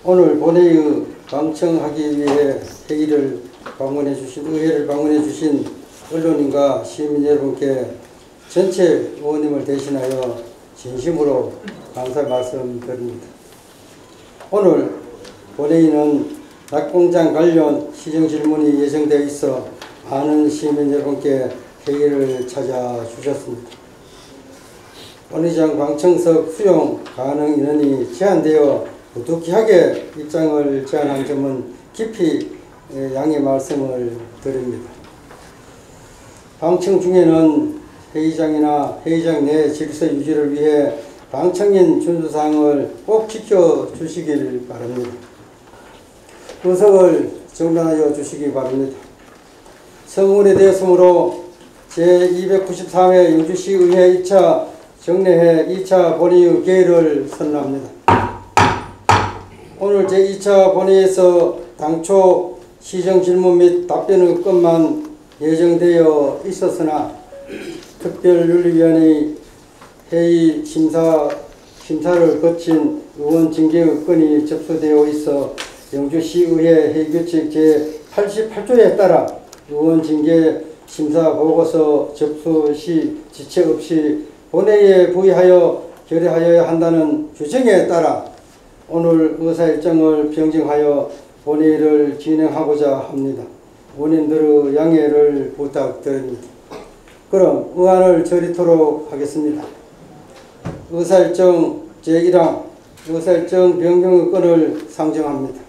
오늘 본회의 방청하기 위해 의회를 방문해 주신 언론인과 시민 여러분께 전체 의원님을 대신하여 진심으로 감사 말씀드립니다. 오늘 본회의는 낙공장 관련 시정질문이 예정되어 있어 많은 시민 여러분께 회의를 찾아주셨습니다. 본회의장 방청석 수용 가능 인원이 제한되어 부득이하게 입장을 제한한 점은 깊이 양해 말씀을 드립니다. 방청 중에는 회의장이나 회의장 내 질서 유지를 위해 방청인 준수사항을 꼭 지켜주시길 바랍니다. 의석을 정돈하여 주시기 바랍니다. 성원에 대해서므로 제293회 영주시의회 2차 정례회 2차 본회의 개의를 선언합니다. 오늘 제2차 본회의에서 당초 시정질문 및 답변의 것만 예정되어 있었으나 특별윤리위원회 회의 심사를 거친 의원 징계의 건이 접수되어 있어 영주시의회 회의규칙 제88조에 따라 의원 징계 심사 보고서 접수 시 지체 없이 본회의에 부의하여 결의하여야 한다는 규정에 따라 오늘 의사일정을 변경하여 본회의를 진행하고자 합니다. 원인들의 양해를 부탁드립니다. 그럼 의안을 처리토록 하겠습니다. 의사일정 제1항 의사일정 변경의 건을 상정합니다.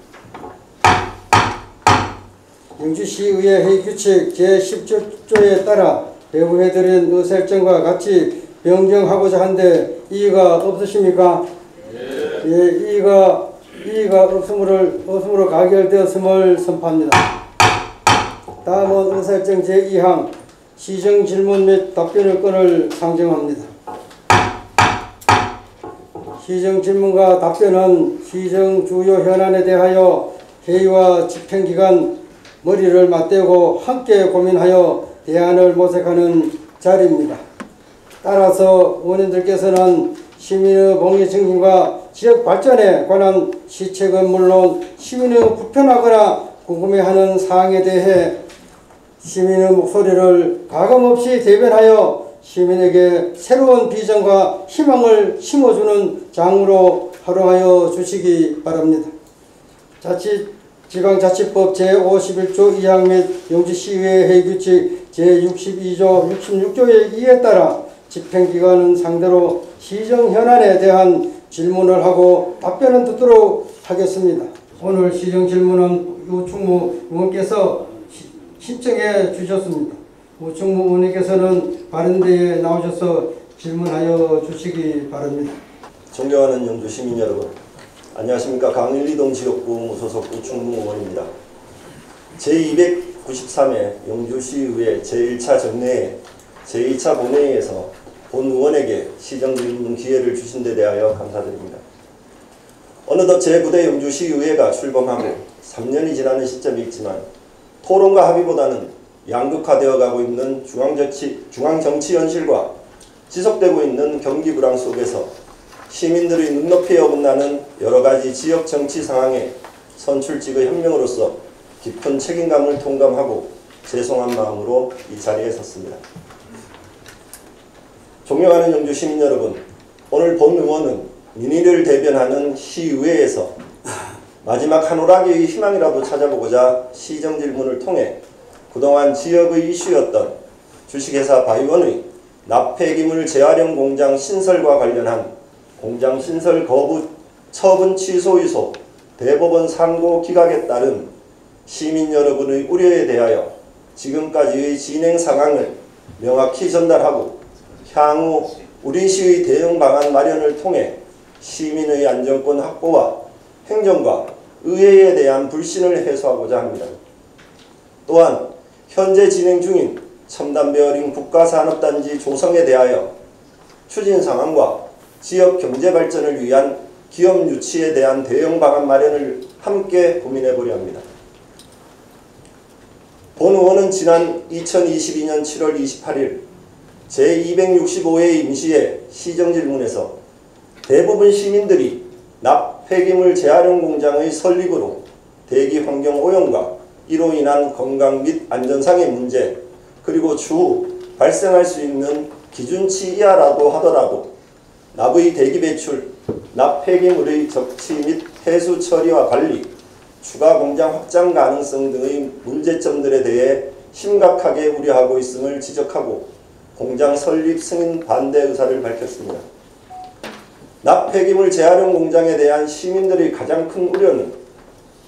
영주시의회 회의규칙 제10조에 따라 배부해드린 의사일정과 같이 변경하고자 한데 이의가 없으십니까? 예, 이의가 없으므로 가결되었음을 선포합니다. 다음은 의사일정 제2항 시정질문 및 답변의 건을 상정합니다. 시정질문과 답변은 시정 주요 현안에 대하여 회의와 집행기간 머리를 맞대고 함께 고민하여 대안을 모색하는 자리입니다. 따라서 의원님들께서는 시민의 복리 증진과 지역 발전에 관한 시책은 물론 시민의 불편하거나 궁금해하는 사항에 대해 시민의 목소리를 가감없이 대변하여 시민에게 새로운 비전과 희망을 심어주는 장으로 활용하여 주시기 바랍니다. 지방자치법 제51조 2항 및 영주시의회 회의규칙 제62조 66조의 이에 따라 집행기관은 상대로 시정현안에 대한 질문을 하고 답변은 듣도록 하겠습니다. 오늘 시정질문은 우충무 의원께서 신청해 주셨습니다. 우충무 의원님께서는 발언대에 나오셔서 질문하여 주시기 바랍니다. 존경하는 영주 시민 여러분, 안녕하십니까. 강일리동 지역구 무소속 우충무 의원입니다. 제293회 영주시의회 제1차 정례회 제2차 본회의에서 본 의원에게 시정질문 기회를 주신 데 대하여 감사드립니다. 어느덧 제9대 영주시의회가 출범하고 3년이 지나는 시점이 있지만 토론과 합의보다는 양극화되어 가고 있는 중앙정치 현실과 지속되고 있는 경기 불황 속에서 시민들의 눈높이에 어긋나는 여러가지 지역 정치 상황에 선출직의 한 명으로서 깊은 책임감을 통감하고 죄송한 마음으로 이 자리에 섰습니다. 존경하는 영주 시민 여러분, 오늘 본 의원은 민의를 대변하는 시의회에서 마지막 한 오락의 희망이라도 찾아보고자 시정질문을 통해 그동안 지역의 이슈였던 주식회사 바이원의 납폐기물 재활용 공장 신설과 관련한 공장 신설 거부 처분 취소 유소 대법원 상고 기각에 따른 시민 여러분의 우려에 대하여 지금까지의 진행 상황을 명확히 전달하고 향후 우리 시의 대응 방안 마련을 통해 시민의 안정권 확보와 행정과 의회에 대한 불신을 해소하고자 합니다. 또한 현재 진행 중인 첨단베어링 국가산업단지 조성에 대하여 추진 상황과 지역 경제 발전을 위한 기업 유치에 대한 대응 방안 마련을 함께 고민해 보려 합니다. 본 의원은 지난 2022년 7월 28일 제265회 임시회 시정질문에서 대부분 시민들이 납 폐기물 재활용 공장의 설립으로 대기 환경 오염과 이로 인한 건강 및 안전상의 문제, 그리고 추후 발생할 수 있는 기준치 이하라고 하더라도 납의 대기 배출, 납 폐기물의 적치 및 폐수 처리와 관리, 추가 공장 확장 가능성 등의 문제점들에 대해 심각하게 우려하고 있음을 지적하고 공장 설립 승인 반대 의사를 밝혔습니다. 납 폐기물 재활용 공장에 대한 시민들의 가장 큰 우려는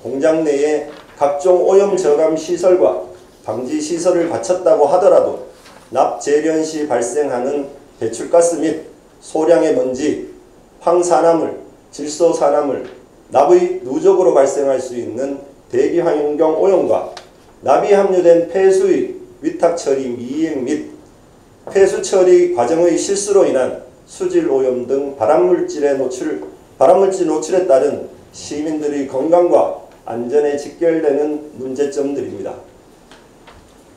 공장 내에 각종 오염 저감 시설과 방지 시설을 갖췄다고 하더라도 납 재련 시 발생하는 배출가스 및 소량의 먼지, 황산화물, 질소산화물, 납의 누적으로 발생할 수 있는 대기 환경 오염과 납이 함유된 폐수의 위탁 처리 미이행 및 폐수 처리 과정의 실수로 인한 수질 오염 등 발암물질 노출에 따른 시민들의 건강과 안전에 직결되는 문제점들입니다.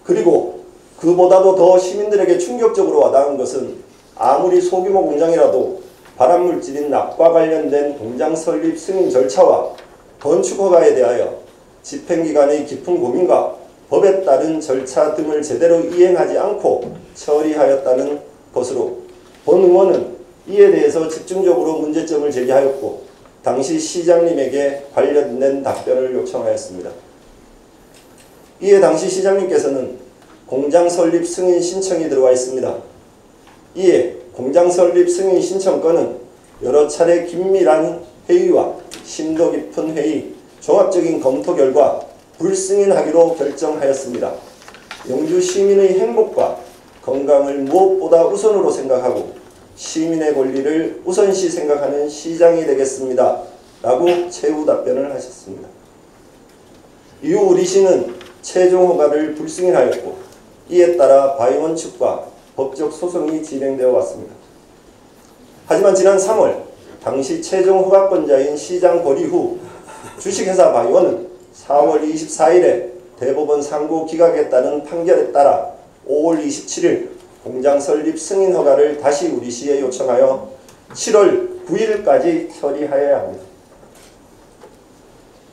그리고 그보다도 더 시민들에게 충격적으로 와닿은 것은 아무리 소규모 공장이라도 발암물질인 납과 관련된 공장 설립 승인 절차와 건축 허가에 대하여 집행기관의 깊은 고민과 법에 따른 절차 등을 제대로 이행하지 않고 처리하였다는 것으로 본 의원은 이에 대해서 집중적으로 문제점을 제기하였고 당시 시장님에게 관련된 답변을 요청하였습니다. 이에 당시 시장님께서는 공장 설립 승인 신청이 들어와 있습니다. 이에 공장 설립 승인 신청건은 여러 차례 긴밀한 회의와 심도 깊은 회의, 종합적인 검토 결과 불승인하기로 결정하였습니다. 영주 시민의 행복과 건강을 무엇보다 우선으로 생각하고 시민의 권리를 우선시 생각하는 시장이 되겠습니다. 라고 최후 답변을 하셨습니다. 이후 우리 시는 최종 허가를 불승인하였고 이에 따라 바이원 측과 법적 소송이 진행되어 왔습니다. 하지만 지난 3월 당시 최종 허가권자인 시장 거리 후 주식회사 바이원은 4월 24일에 대법원 상고 기각에 따른 판결에 따라 5월 27일 공장 설립 승인 허가를 다시 우리 시에 요청하여 7월 9일까지 처리하여야 합니다.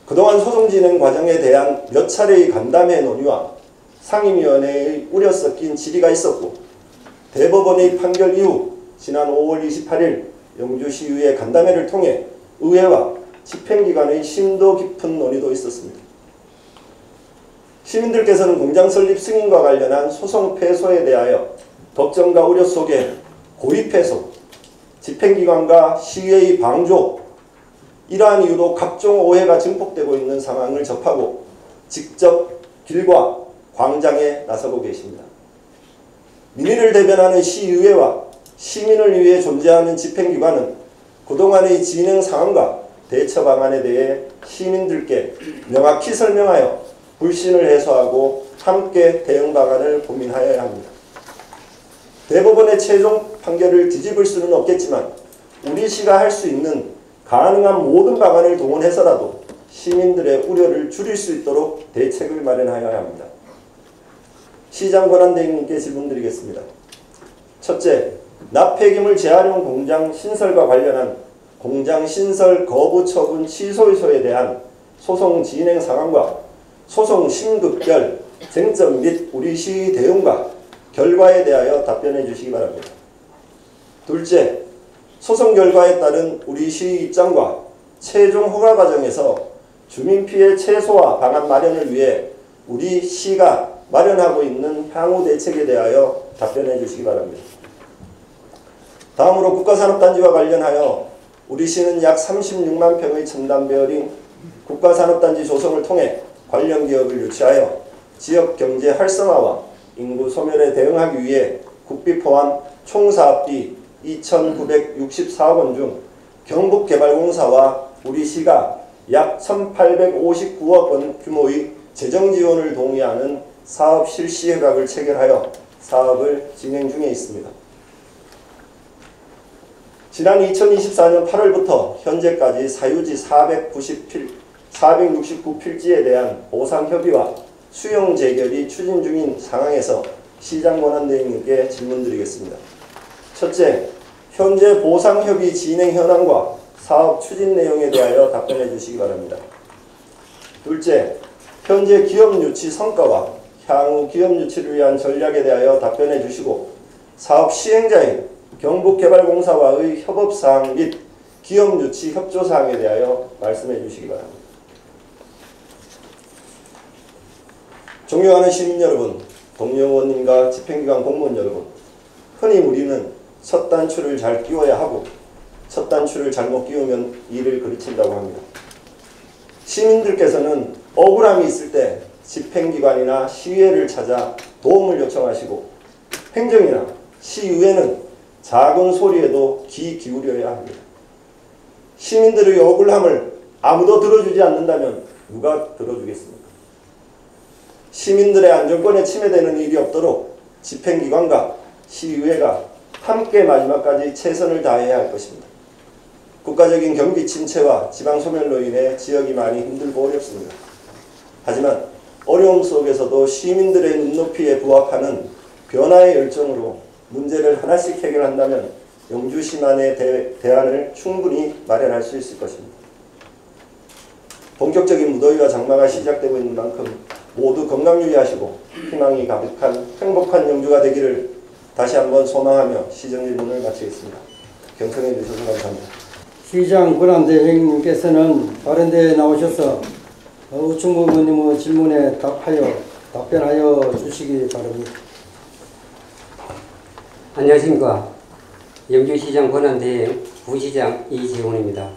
그동안 소송 진행 과정에 대한 몇 차례의 간담회 논의와 상임위원회의 우려 섞인 질의가 있었고 대법원의 판결 이후 지난 5월 28일 영주시의회 간담회를 통해 의회와 집행기관의 심도 깊은 논의도 있었습니다. 시민들께서는 공장 설립 승인과 관련한 소송 패소에 대하여 걱정과 우려 속에 고의 패소, 집행기관과 시의회의 방조, 이러한 이유로 각종 오해가 증폭되고 있는 상황을 접하고 직접 길과 광장에 나서고 계십니다. 민의를 대변하는 시의회와 시민을 위해 존재하는 집행기관은 그동안의 진행 상황과 대처 방안에 대해 시민들께 명확히 설명하여 불신을 해소하고 함께 대응 방안을 고민하여야 합니다. 대법원의 최종 판결을 뒤집을 수는 없겠지만 우리 시가 할 수 있는 가능한 모든 방안을 동원해서라도 시민들의 우려를 줄일 수 있도록 대책을 마련하여야 합니다. 시장 권한대행님께 질문드리겠습니다. 첫째, 납 폐기물 재활용 공장 신설과 관련한 공장 신설 거부 처분 취소 의소에 대한 소송 진행 상황과 소송 심급별, 쟁점 및 우리 시의 대응과 결과에 대하여 답변해 주시기 바랍니다. 둘째, 소송 결과에 따른 우리 시의 입장과 최종 허가 과정에서 주민 피해 최소화 방안 마련을 위해 우리 시가 마련하고 있는 향후 대책에 대하여 답변해 주시기 바랍니다. 다음으로 국가산업단지와 관련하여 우리 시는 약 36만 평의 첨단 베어링 국가산업단지 조성을 통해 관련 기업을 유치하여 지역 경제 활성화와 인구 소멸에 대응하기 위해 국비 포함 총 사업비 2,964억 원 중 경북개발공사와 우리 시가 약 1,859억 원 규모의 재정 지원을 동의하는 사업 실시 협약을 체결하여 사업을 진행 중에 있습니다. 지난 2024년 8월부터 현재까지 사유지 469필지에 대한 보상 협의와 수용 재결이 추진 중인 상황에서 시장 권한대행님께 질문드리겠습니다. 첫째, 현재 보상 협의 진행 현황과 사업 추진 내용에 대하여 답변해 주시기 바랍니다. 둘째, 현재 기업 유치 성과와 향후 기업 유치를 위한 전략에 대하여 답변해 주시고 사업 시행자인 경북개발공사와의 협업사항 및 기업 유치 협조사항에 대하여 말씀해 주시기 바랍니다. 존경하는 시민 여러분, 동료 의원님과 집행기관 공무원 여러분, 흔히 우리는 첫 단추를 잘 끼워야 하고 첫 단추를 잘못 끼우면 일을 그르친다고 합니다. 시민들께서는 억울함이 있을 때 집행기관이나 시의회를 찾아 도움을 요청하시고 행정이나 시의회는 작은 소리에도 귀 기울여야 합니다. 시민들의 억울함을 아무도 들어주지 않는다면 누가 들어주겠습니까? 시민들의 안전권에 침해되는 일이 없도록 집행기관과 시의회가 함께 마지막까지 최선을 다해야 할 것입니다. 국가적인 경기 침체와 지방 소멸로 인해 지역이 많이 힘들고 어렵습니다. 하지만 어려움 속에서도 시민들의 눈높이에 부합하는 변화의 열정으로 문제를 하나씩 해결한다면 영주시만의 대안을 충분히 마련할 수 있을 것입니다. 본격적인 무더위와 장마가 시작되고 있는 만큼 모두 건강 유의하시고 희망이 가득한 행복한 영주가 되기를 다시 한번 소망하며 시정질문을 마치겠습니다. 경청해 주셔서 감사합니다. 시장 권한대행님께서는 다른 데에 나오셔서 우충무 의원님의 질문에 답변하여 주시기 바랍니다. 안녕하십니까. 영주시장 권한대행 부시장 이재훈입니다.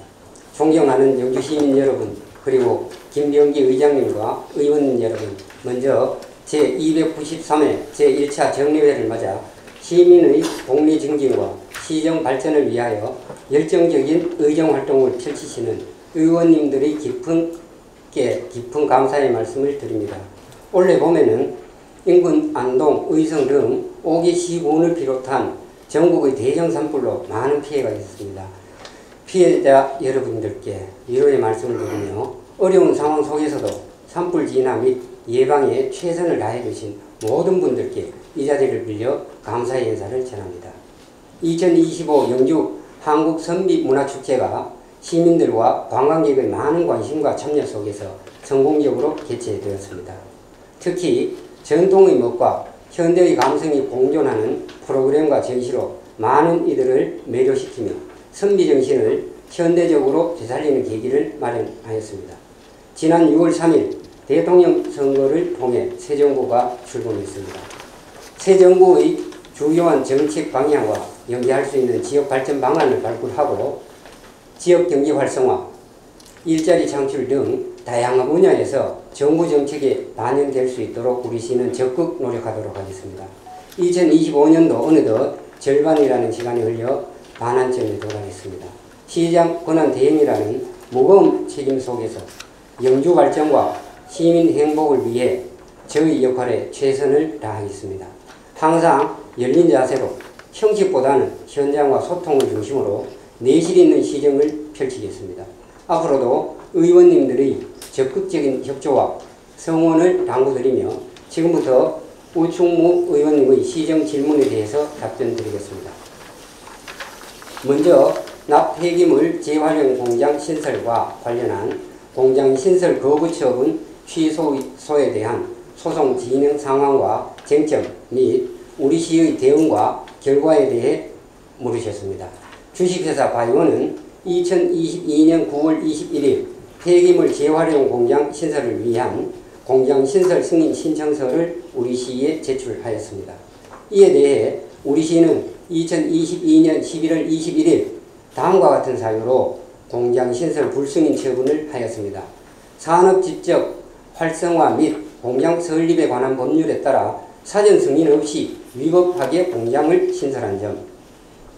존경하는 영주시민 여러분, 그리고 김병기 의장님과 의원 여러분, 먼저 제293회 제1차 정례회를 맞아 시민의 복리 증진과 시정 발전을 위하여 열정적인 의정활동을 펼치시는 의원님들의 깊은 감사의 말씀을 드립니다. 올해 봄에는 인근 안동, 의성 등 5개 시군을 비롯한 전국의 대형 산불로 많은 피해가 있었습니다. 피해자 여러분들께 위로의 말씀을 드리며 어려운 상황 속에서도 산불 진화 및 예방에 최선을 다해 주신 모든 분들께 이 자리를 빌려 감사의 인사를 전합니다. 2025 영주 한국선비문화축제가 시민들과 관광객의 많은 관심과 참여 속에서 성공적으로 개최되었습니다. 특히 전통의 멋과 현대의 감성이 공존하는 프로그램과 전시로 많은 이들을 매료시키며 선비정신을 현대적으로 되살리는 계기를 마련하였습니다. 지난 6월 3일 대통령 선거를 통해 새 정부가 출범했습니다. 새 정부의 주요한 정책 방향과 연계할 수 있는 지역 발전 방안을 발굴하고 지역 경제 활성화, 일자리 창출 등 다양한 분야에서 정부 정책에 반영될 수 있도록 우리 시는 적극 노력하도록 하겠습니다. 2025년도 어느덧 절반이라는 시간이 흘려 반환점에 도달했습니다. 시장 권한 대행이라는 무거운 책임 속에서 영주 발전과 시민 행복을 위해 저희 역할에 최선을 다하겠습니다. 항상 열린 자세로 형식보다는 현장과 소통을 중심으로 내실 있는 시정을 펼치겠습니다. 앞으로도 의원님들의 적극적인 협조와 성원을 당부드리며 지금부터 우충무 의원님의 시정 질문에 대해서 답변드리겠습니다. 먼저 납폐기물 재활용 공장 신설과 관련한 공장 신설 거부 처분 취소에 대한 소송 진행 상황과 쟁점 및 우리 시의 대응과 결과에 대해 물으셨습니다. 주식회사 바이오는 2022년 9월 21일 폐기물 재활용 공장 신설을 위한 공장 신설 승인 신청서를 우리 시에 제출하였습니다. 이에 대해 우리 시는 2022년 11월 21일 다음과 같은 사유로 공장 신설 불승인 처분을 하였습니다. 산업지적 활성화 및 공장 설립에 관한 법률에 따라 사전 승인 없이 위법하게 공장을 신설한 점,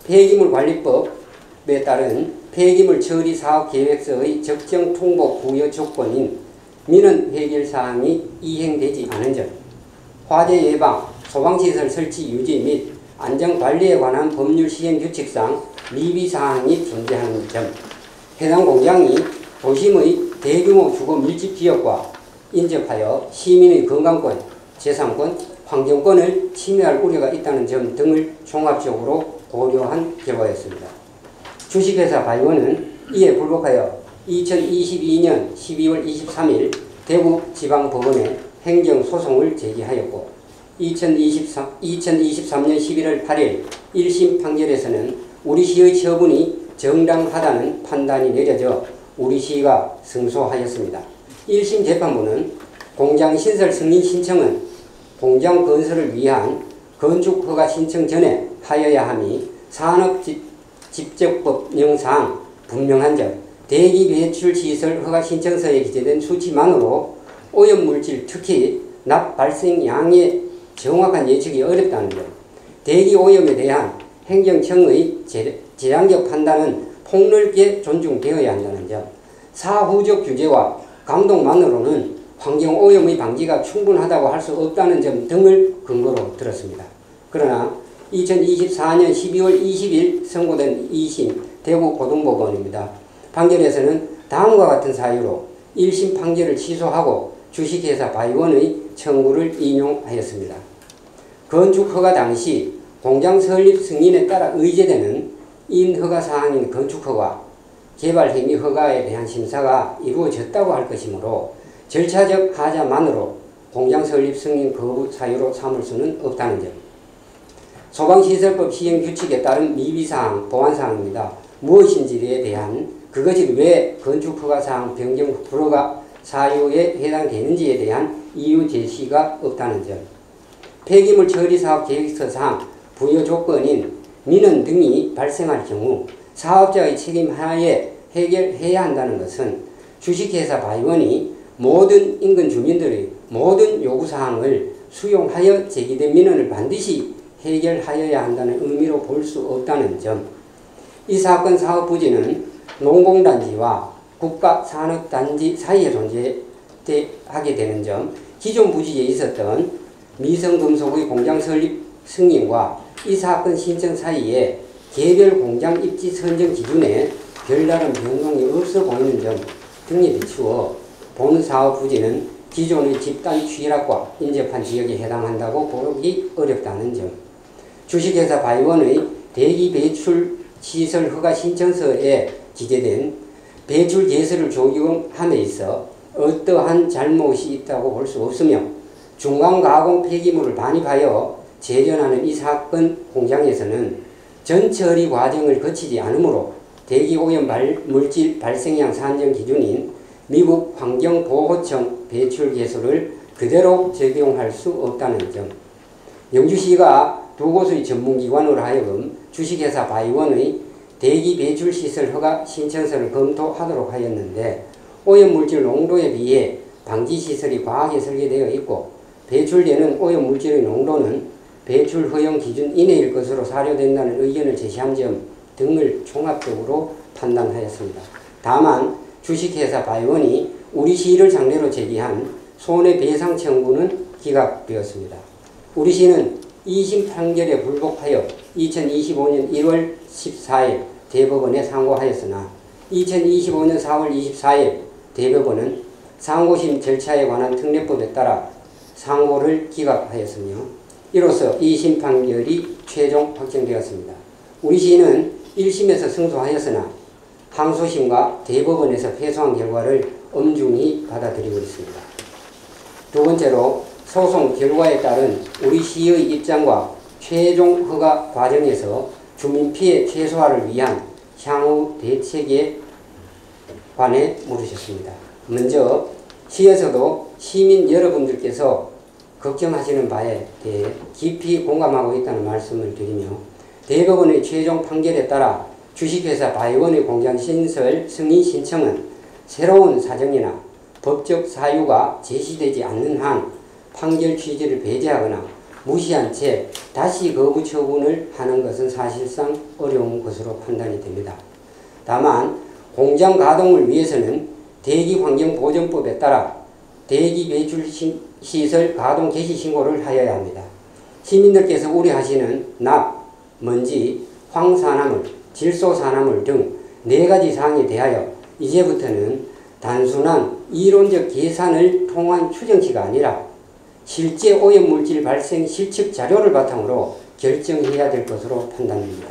폐기물관리법에 따른 폐기물 처리 사업 계획서의 적정 통보 부여 조건인 민원 해결 사항이 이행되지 않은 점, 화재 예방, 소방시설 설치 유지 및 안전관리에 관한 법률 시행 규칙상 미비 사항이 존재하는 점, 해당 공장이 도심의 대규모 주거 밀집 지역과 인접하여 시민의 건강권, 재산권, 환경권을 침해할 우려가 있다는 점 등을 종합적으로 고려한 결과였습니다. 주식회사 바이오는 이에 불복하여 2022년 12월 23일 대구지방법원에 행정소송을 제기하였고 2023년 11월 8일 1심 판결에서는 우리시의 처분이 정당하다는 판단이 내려져 우리시가 승소하였습니다. 1심 재판부는 공장시설 승인 신청은 공장 건설을 위한 건축허가 신청 전에 하여야 함이 산업집적법령상 분명한 점, 대기배출시설 허가 신청서에 기재된 수치만으로 오염물질 특히 납 발생량의 정확한 예측이 어렵다는 점, 대기오염에 대한 행정청의 재량적 판단은 폭넓게 존중되어야 한다는 점, 사후적 규제와 감독만으로는 환경오염의 방지가 충분하다고 할 수 없다는 점 등을 근거로 들었습니다. 그러나 2024년 12월 20일 선고된 2심 대구고등법원입니다. 판결에서는 다음과 같은 사유로 1심 판결을 취소하고 주식회사 바이원의 청구를 인용하였습니다. 건축허가 당시 공장 설립 승인에 따라 의제되는 인허가사항인 건축허가, 개발행위허가에 대한 심사가 이루어졌다고 할 것이므로 절차적 하자만으로 공장 설립 승인 거부 사유로 삼을 수는 없다는 점, 소방시설법 시행규칙에 따른 미비사항, 보완사항입니다. 무엇인지에 대한 그것이 왜 건축허가사항 변경 불허가 사유에 해당되는지에 대한 이유 제시가 없다는 점, 폐기물 처리사업 계획서상 부여 조건인 민원 등이 발생할 경우 사업자의 책임 하에 해결해야 한다는 것은 주식회사 바이원이 모든 인근 주민들의 모든 요구사항을 수용하여 제기된 민원을 반드시 해결하여야 한다는 의미로 볼 수 없다는 점, 이 사건 사업 부지는 농공단지와 국가산업단지 사이에 존재하게 되는 점, 기존 부지에 있었던 미성금속의 공장 설립 승인과 이 사건 신청 사이에 개별 공장 입지 선정 기준에 별다른 변동이 없어 보이는 점 등에 비추어 본 사업 부지는 기존의 집단 취락과 인접한 지역에 해당한다고 보기 어렵다는 점, 주식회사 바이원의 대기 배출 시설 허가 신청서에 기재된 배출 계수를 적용함에 있어 어떠한 잘못이 있다고 볼 수 없으며 중간가공 폐기물을 반입하여 재련하는 이 사건 공장에서는 전처리 과정을 거치지 않으므로 대기오염 물질 발생량 산정 기준인 미국 환경보호청 배출 계수를 그대로 적용할 수 없다는 점, 영주시가 두 곳의 전문기관으로 하여금 주식회사 바이원의 대기 배출시설 허가 신청서를 검토하도록 하였는데 오염물질 농도에 비해 방지시설이 과하게 설계되어 있고 배출되는 오염물질의 농도는 배출 허용 기준 이내일 것으로 사료된다는 의견을 제시한 점 등을 종합적으로 판단하였습니다. 다만 주식회사 바이원이 우리시를 상대로 제기한 손해배상 청구는 기각되었습니다. 우리시는 2심 판결에 불복하여 2025년 1월 14일 대법원에 상고하였으나 2025년 4월 24일 대법원은 상고심 절차에 관한 특례법에 따라 상고를 기각하였으며 이로써 2심 판결이 최종 확정되었습니다. 우리시는 1심에서 승소하였으나 항소심과 대법원에서 패소한 결과를 엄중히 받아들이고 있습니다. 두 번째로 소송 결과에 따른 우리시의 입장과 최종 허가 과정에서 주민 피해 최소화를 위한 향후 대책에 관해 물으셨습니다. 먼저 시에서도 시민 여러분들께서 걱정하시는 바에 대해 깊이 공감하고 있다는 말씀을 드리며 대법원의 최종 판결에 따라 주식회사 바이원의 공장신설 승인 신청은 새로운 사정이나 법적 사유가 제시되지 않는 한 판결 취지를 배제하거나 무시한 채 다시 거부 처분을 하는 것은 사실상 어려운 것으로 판단이 됩니다. 다만 공장 가동을 위해서는 대기환경보전법에 따라 대기배출시설 가동 개시 신고를 하여야 합니다. 시민들께서 우려하시는 납, 먼지, 황산화물, 질소산화물 등 4가지 사항에 대하여 이제부터는 단순한 이론적 계산을 통한 추정치가 아니라 실제 오염물질 발생 실측 자료를 바탕으로 결정해야 될 것으로 판단됩니다.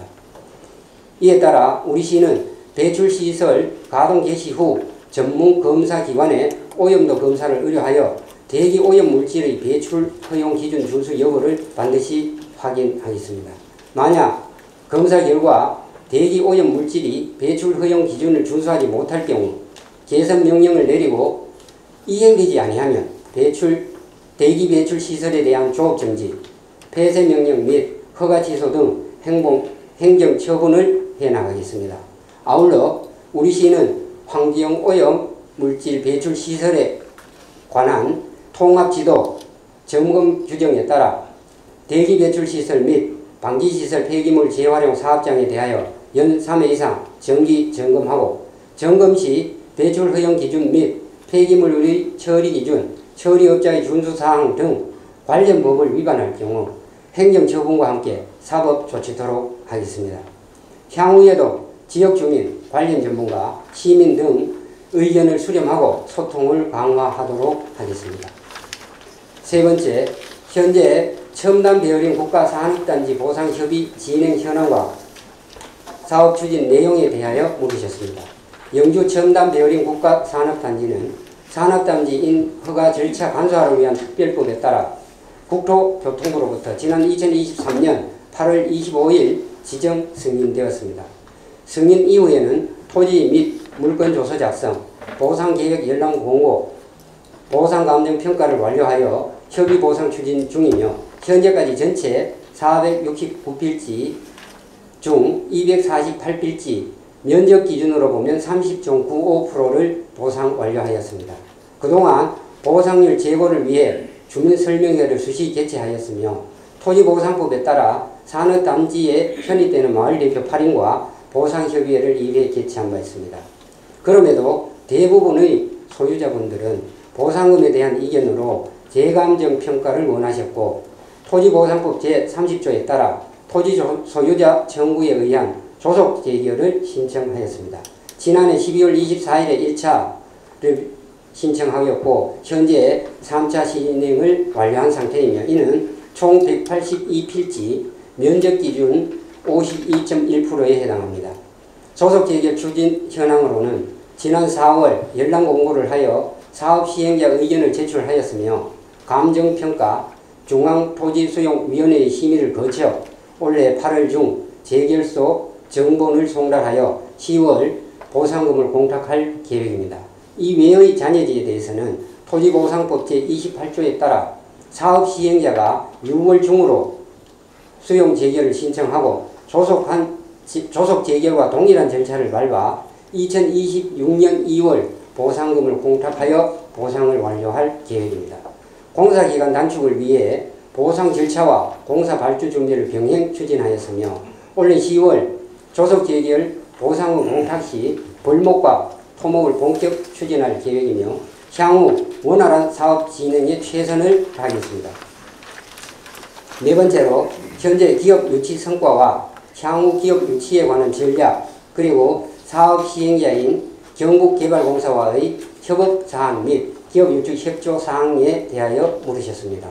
이에 따라 우리시는 배출시설 가동 개시 후 전문 검사기관에 오염도 검사를 의뢰하여 대기 오염 물질의 배출 허용 기준 준수 여부를 반드시 확인하겠습니다. 만약 검사 결과 대기 오염 물질이 배출 허용 기준을 준수하지 못할 경우 개선 명령을 내리고 이행되지 아니하면 대기 배출 시설에 대한 조업 정지, 폐쇄 명령 및 허가 취소 등 행정 처분을 해나가겠습니다. 아울러 우리 시는 환경 오염 물질 배출 시설에 관한 통합 지도 점검 규정에 따라 대기 배출 시설 및 방지 시설 폐기물 재활용 사업장에 대하여 연 3회 이상 정기 점검하고 점검 시 배출 허용 기준 및 폐기물의 처리 기준, 처리업자의 준수 사항 등 관련 법을 위반할 경우 행정처분과 함께 사법 조치토록 하겠습니다. 향후에도 지역 주민, 관련 전문가, 시민 등 의견을 수렴하고 소통을 강화하도록 하겠습니다. 세 번째, 현재 첨단 베어링 국가산업단지 보상협의 진행 현황과 사업 추진 내용에 대하여 물으셨습니다. 영주 첨단 베어링 국가산업단지는 산업단지인 허가 절차 간소화를 위한 특별법에 따라 국토교통부로부터 지난 2023년 8월 25일 지정 승인되었습니다. 승인 이후에는 토지 및 물건 조서 작성, 보상계획 연락 공고, 보상감정평가를 완료하여 협의 보상 추진 중이며 현재까지 전체 469필지 중 248필지 면적 기준으로 보면 30.95%를 보상 완료하였습니다. 그동안 보상률 제고를 위해 주민설명회를 수시 개최하였으며 토지보상법에 따라 산업단지에 편입되는 마을대표 8인과 보상협의회를 2회 개최한 바 있습니다. 그럼에도 대부분의 소유자분들은 보상금에 대한 이견으로 재감정평가를 원하셨고 토지보상법 제30조에 따라 토지 소유자 청구에 의한 조속 재결을 신청하였습니다. 지난해 12월 24일에 1차를 신청하였고 현재 3차 진행을 완료한 상태이며 이는 총 182필지 면적 기준 52.1%에 해당합니다. 조속 재결 추진 현황으로는 지난 4월 연락 공고를 하여 사업 시행자 의견을 제출하였으며 감정평가 중앙토지수용위원회의 심의를 거쳐 올해 8월 중 재결소 정본을 송달하여 10월 보상금을 공탁할 계획입니다. 이 외의 잔해지에 대해서는 토지보상법 제28조에 따라 사업 시행자가 6월 중으로 수용 재결을 신청하고 조속 재결과 동일한 절차를 밟아 2026년 2월 보상금을 공탁하여 보상을 완료할 계획입니다. 공사기간 단축을 위해 보상 절차와 공사 발주 준비를 병행 추진하였으며 올해 10월 조속 재결 보상금 공탁 시 벌목과 토목을 본격 추진할 계획이며 향후 원활한 사업 진행에 최선을 다하겠습니다. 네 번째로 현재 기업 유치 성과와 향후 기업 유치에 관한 전략 그리고 사업 시행자인 경북개발공사와의 협업사항 및 기업 유치 협조 사항에 대하여 물으셨습니다.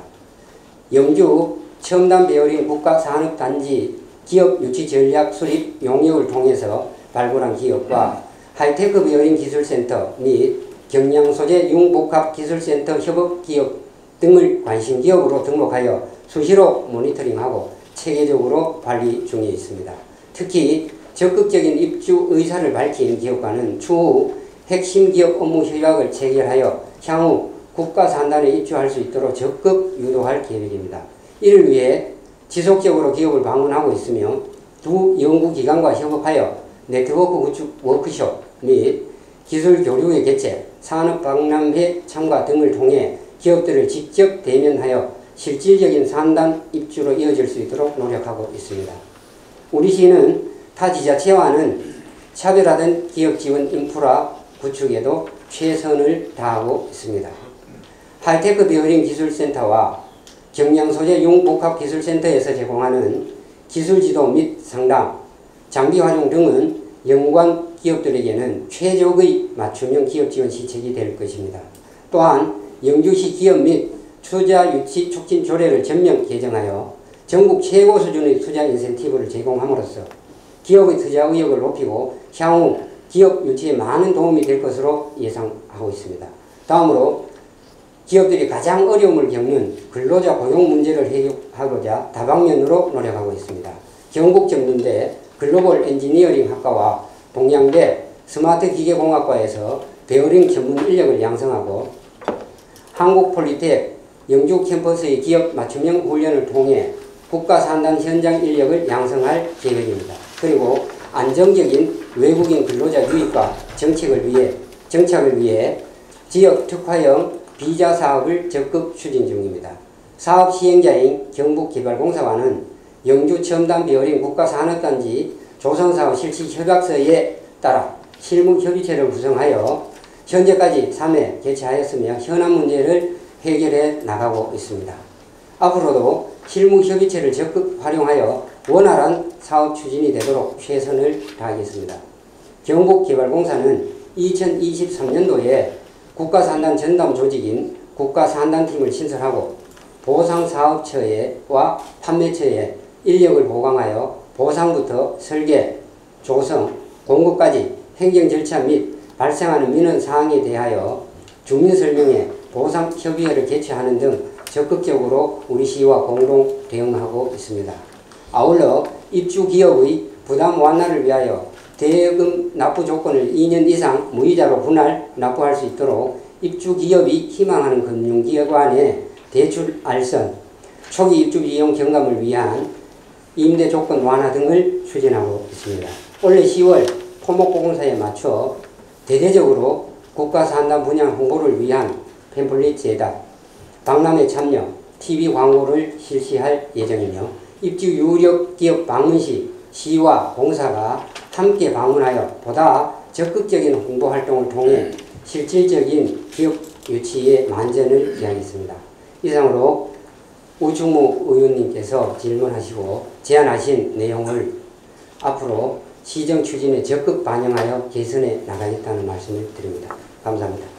영주 첨단 베어링 국가산업단지 기업 유치 전략 수립 용역을 통해서 발굴한 기업과 하이테크 베어링 기술센터 및 경량 소재 융복합 기술센터 협업 기업 등을 관심 기업으로 등록하여 수시로 모니터링하고 체계적으로 관리 중에 있습니다. 특히 적극적인 입주 의사를 밝힌 기업과는 추후 핵심 기업 업무 협약을 체결하여 향후 국가산단에 입주할 수 있도록 적극 유도할 계획입니다. 이를 위해 지속적으로 기업을 방문하고 있으며 두 연구기관과 협업하여 네트워크 구축 워크숍 및 기술 교류회 개최, 산업박람회 참가 등을 통해 기업들을 직접 대면하여 실질적인 산단 입주로 이어질 수 있도록 노력하고 있습니다. 우리 시는 타 지자체와는 차별화된 기업 지원 인프라 구축에도 최선을 다하고 있습니다. 하이테크 베어링 기술센터와 경량소재 융복합기술센터에서 제공하는 기술지도 및 상담, 장비 활용 등은 연관 기업들에게는 최적의 맞춤형 기업 지원 시책이 될 것입니다. 또한 영주시 기업 및 투자 유치 촉진 조례를 전면 개정하여 전국 최고 수준의 투자 인센티브를 제공함으로써 기업의 투자 의욕을 높이고 향후 기업 유치에 많은 도움이 될 것으로 예상하고 있습니다. 다음으로 기업들이 가장 어려움을 겪는 근로자 고용 문제를 해결하고자 다방면으로 노력하고 있습니다. 경북전문대 글로벌 엔지니어링 학과와 동양대 스마트기계공학과에서 베어링 전문 인력을 양성하고 한국폴리텍 영주 캠퍼스의 기업 맞춤형 훈련을 통해 국가산단 현장 인력을 양성할 계획입니다. 그리고 안정적인 외국인 근로자 유입과 정착을 위해 지역 특화형 비자 사업을 적극 추진 중입니다. 사업 시행자인 경북개발공사와는 영주 첨단 베어링 국가산업단지 조성사업 실시 협약서에 따라 실무협의체를 구성하여 현재까지 3회 개최하였으며 현안 문제를 해결해 나가고 있습니다. 앞으로도 실무협의체를 적극 활용하여 원활한 사업 추진이 되도록 최선을 다하겠습니다. 경북개발공사는 2023년도에 국가산단 전담 조직인 국가산단팀을 신설하고 보상사업처와 판매처에 인력을 보강하여 보상부터 설계, 조성, 공급까지 행정 절차 및 발생하는 민원 사항에 대하여 주민설명회, 보상협의회를 개최하는 등 적극적으로 우리 시와 공동 대응하고 있습니다. 아울러 입주기업의 부담 완화를 위하여 대금 납부 조건을 2년 이상 무이자로 분할 납부할 수 있도록 입주기업이 희망하는 금융기관의 대출 알선, 초기 입주 비용 경감을 위한 임대 조건 완화 등을 추진하고 있습니다. 올해 10월 토목공사에 맞춰 대대적으로 국가산단 분야 홍보를 위한 팸플릿 제작, 박람회 참여, TV 광고를 실시할 예정이며 입주 유력 기업 방문 시 시와 공사가 함께 방문하여 보다 적극적인 홍보 활동을 통해 실질적인 기업 유치에 만전을 기하겠습니다. 이상으로 우충무 의원님께서 질문하시고 제안하신 내용을 앞으로 시정 추진에 적극 반영하여 개선해 나가겠다는 말씀을 드립니다. 감사합니다.